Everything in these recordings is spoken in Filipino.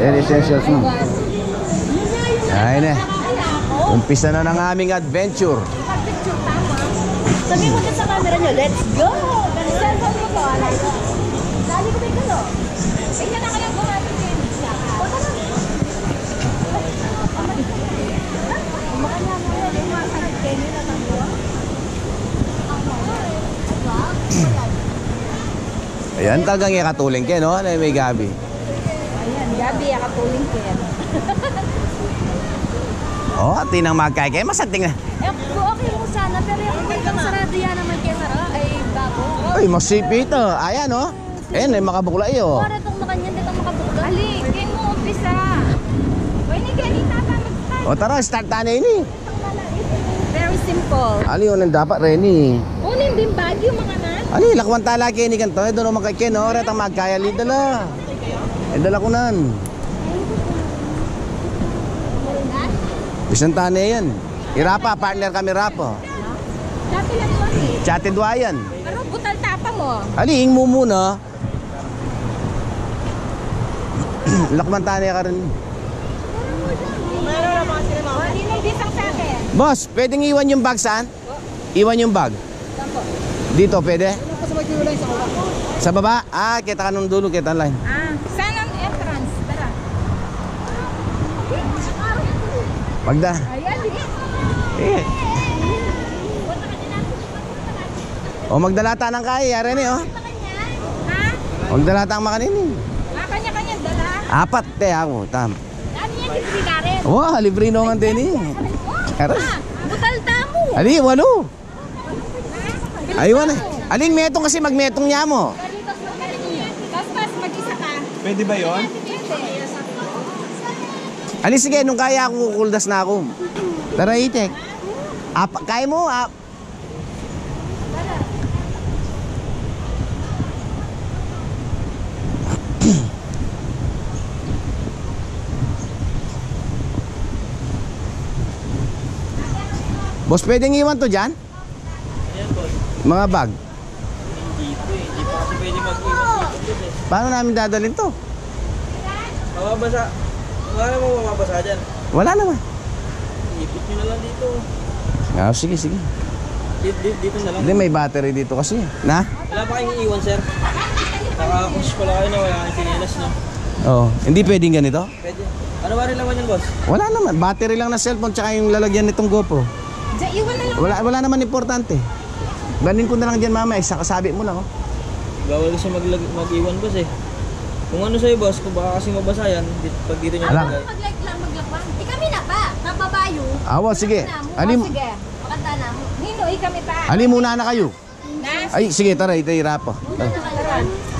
Very essentials mo. Ayun na. Umpisa na ng aming adventure. Sabi mo sa camera nyo, let's go! Cellphone mo ko, alay ko. Lali ko may kalo. Tingnan na ka lang gumamit kayo. Makanya mo yan, yung mga sakit kayo nila tango. Ayan, talagang ikatuling kayo, no? Ano may Gabi? Ayan, Gabi, ikatuling kayo. Oh, tinang magkay kayo, masanting na. Okay mo sana, pero yung hanggang sarado yan naman kayo tara, ay babo. Ay, masipi ito. Ayan, oh. Ayan, may makabukla iyo. Para itong makanyan, dito makabukla. Ali, kayo mo umpisa. Pwede kayo ni Tata mag-start. O tara, start tayo ini. Very simple. Ali, yun ang dapat, Reni. Unin din bagyo mga nan. Ali, lakwan tala kayo ni kanto. Doon naman kay Ken, oh. Retang magkaya, li dala. Dala ko nan. Bisan tane yan. Irapa, partner kami rapo. Dati lang mo eh. Chatid wayan. Pero butal tapa mo. Ali, ing mo muna. Lakman tane ka rin. Meron na mga sila mga. Hindi nang bisang sa akin. Boss, pwedeng iwan yung bag saan? Iwan yung bag. Dito, pwede? Sa baba? Ah, kita ka nung dulo, kita line. Saan ang entrance? Tara. Magda. Ayan, Eh. O magdalata ng kaya, Rene, oh. ha? Magdalata ang makaninin. Kanya-kanya dala. Apat, te, ako, tam. Dami yan, libre ka rin. Wow, libre naman din, eh. Aras. Butal tamo. Ali, walo. Aywan, eh. Aling metong kasi magmetong niya mo. Tapos mag-isa ka. Pwede ba yon? Ali, sige, nung kaya ako, kukuldas na ako. Tara, itek. Kaya mo, Boss, pwedeng iwan to dyan? Ayan, boss. Mga bag. Hindi pa kasi pwede mag-iwan dito eh. Paano namin dadalhin to? Mababasa. Wala mo mababasa dyan. Wala naman. Ipit nyo na lang dito. Ah, sige, sige. Dito na lang. Hindi, may battery dito kasi. Na? Wala pa kayong iiwan, sir? Nakakush pala kayo na wala kayong sinelas, no? Oo. Hindi pwedeng ganito? Pwede. Ano ba rin laman yan, boss? Wala naman. Battery lang na cellphone tsaka yung lalagyan nitong GoPro. Diyan, iwan na lang. Wala naman importante. Ganin ko na lang dyan mamaya. Sabi mo lang, oh. Bawal kasi mag-iwan, boss eh. Kung ano sa'yo, boss, kung baka kasi mabasa yan, pag dito nyo Alam. nalagay. Mag-like lang, maglakwan. Kami na pa. Kababayo. Awa, sige. Ali mo. Sige. Makanta na mo. Ninoy kami pa. Ali muna na kayo. Na? Ay, sige, tara. Ito hirap, oh.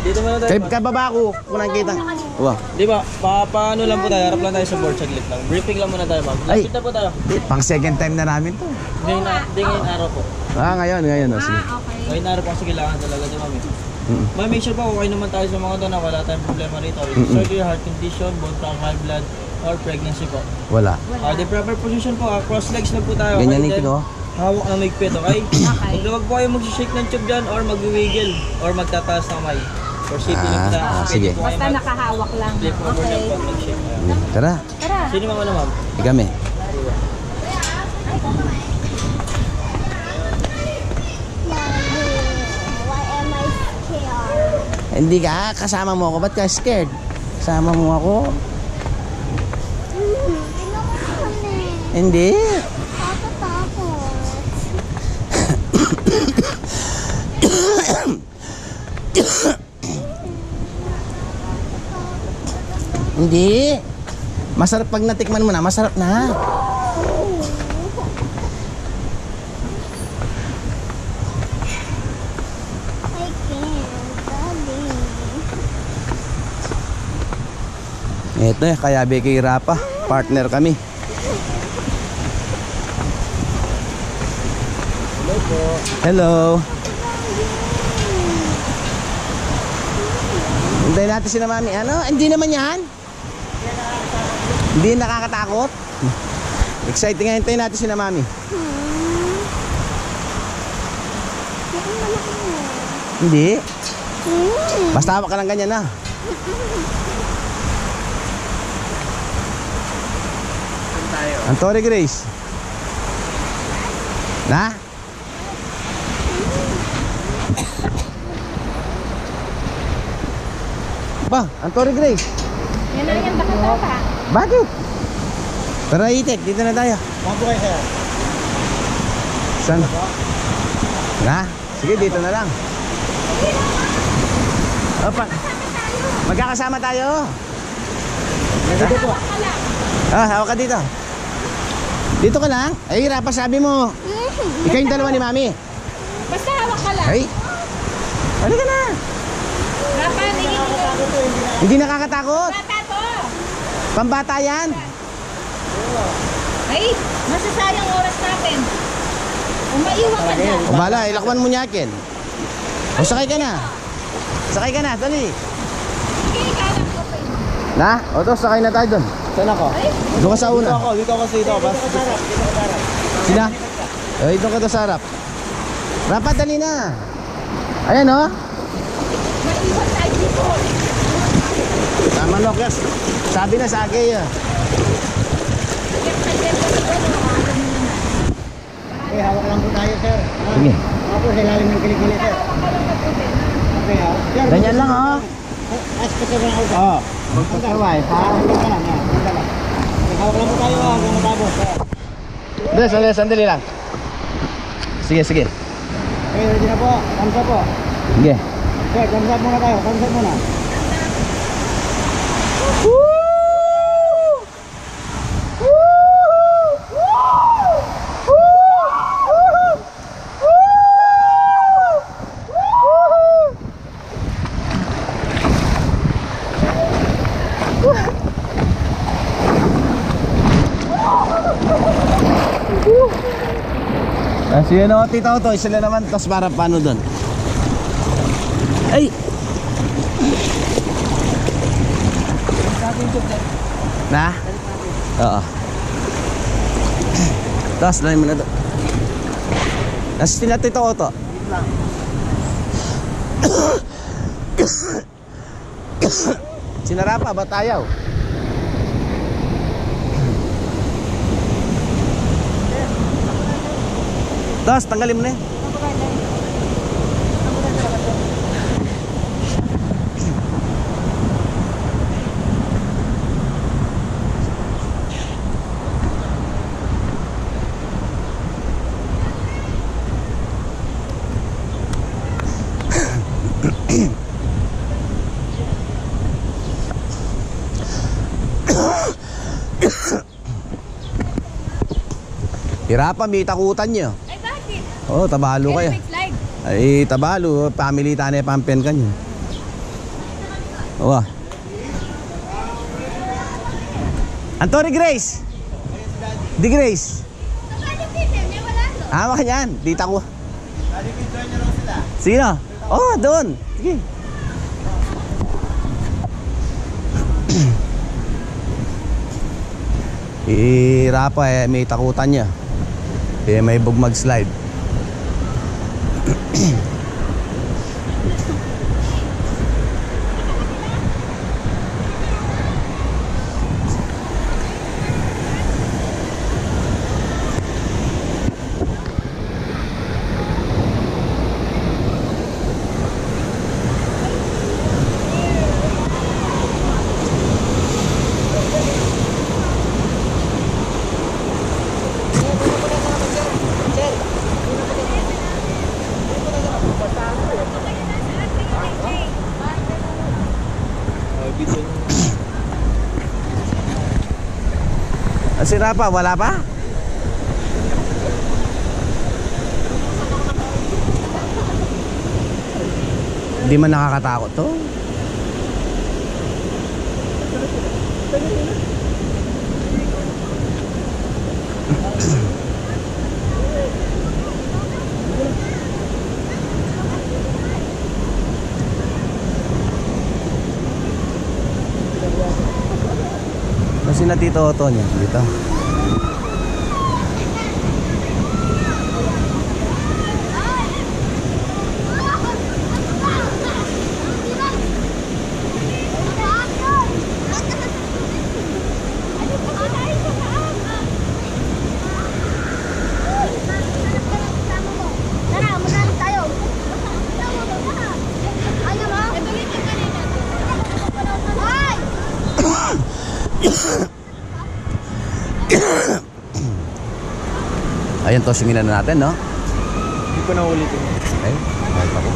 Dito muna tayo. Kay kababa ko, kung nakikita. Wow. Di ba, paano lang po tayo, harap lang tayo sa board, saglit lang. Briefing lang muna tayo, ma'am. Ay. Lapit na po tayo. Pang second time na namin to. Ngayon araw po. Ah, ngayon, oh. Sige. Okay. Ngayon araw po kasi kailangan talaga di ma'am. Ma'am, make sure po okay naman tayo sa mga ito na wala tayong problema rito. Surgery, heart condition, bone marrow, high blood, or pregnancy po. Wala. The proper position po, cross legs lang po tayo. Ganyan Okay, yung then, hawak ng migpit, okay? Huwag po kayo mag-shake ng tube dyan or mag-wiggle or magtataas ng kamay. For safety lang tayo. sige. Basta nakahawak lang. Flip over lang po mag-shake. Ayan. Tara. Tara. Sino mga ma'am? Kami. Why am I scared? Hindi ka, kasama mo ako. Ba't ka scared? Kasama mo ako. Hindi. Hindi. Masarap pag natikman mo na, masarap na. I can't, Daddy. Ito eh, kaya Becky Rapa, partner kami. Hello po. Hello. Hintayin natin si na mami. Ano? Hindi naman yan? Hindi nakakatakot? Exciting nga, hintayin natin si na mami. Hindi. Basta hawak ka lang ganyan na. Antori Grace. Na? Ba, Antori Grace. Yan na yan, baka pa. Bakit? Tara, Itek, dito na tayo. Saan po kayo, sir? Saan? Na? Sige, dito na lang. Opa. Magkakasama tayo. Dito po. Ah, hawak ka dito. Dito ka lang. Ay, Rapa, sabi mo. Ikaw yung dalawa ni Mami. Basta hawak ka lang. Ay. Halika na. Rapa, tingin mo. Hindi nakakatakot. Bata to. Pambata yan. Ay, masasayang oras natin. Umaiwan ka dyan. O bala, ilakwan mo niya akin. O sakay ka na. Sakay ka na, dali. Sige, kalak ko pa yun. Na? O to, sakay na tayo doon. Saan ako? Ay, Doon ka sa una. Dito ako sa ito. Basta dito ka sarap. Sina? Ay, doon ka to sa harap. Rapa, dali na. Ayan o. maiwan tayo dito. Tama Lucas. Sabi na sa agay ah. Okay, hawak lang po tayo, sir. Sige. Ako sa ilalim ng kilikili, sir. Okay, hawak. Sir, Ganyan lang oh. aspect ko lang ako. Oo. Magpagkaway. Parang hindi ka lang. Okay, hawak lang po tayo. Hanggang matapos. Sandali lang. Sige, sige. Okay, ready na po. Thumbs up po. Sige. Sir, thumbs up muna tayo. Thumbs up muna. Si ano, Tita Oto, sila naman, tas para paano doon? Ay! Na? Oo. Tas, lalim mo na doon. Nasa sila Tita Oto. Sinara pa, ba't ayaw? Tas, tanggalin mo na yun. Hirapan, may takutan nyo. Ay, bakit? Oo, tabalo kayo. Big slide. Ay, tabalo, family tanay pampen kanyo. Oo. Antori Grace. Di Grace. Hawak niyan, dita ko. Sino? Oh, doon. Sige. Rapa eh, may takutan niya. Eh, may bugmag slide. Si Rapa, wala pa? Hindi man nakakatakot to. Kasi na Tito Oto niya dito. Ayan, tossingin na natin, no? Hindi ko na ulitin. Okay, kahit ako.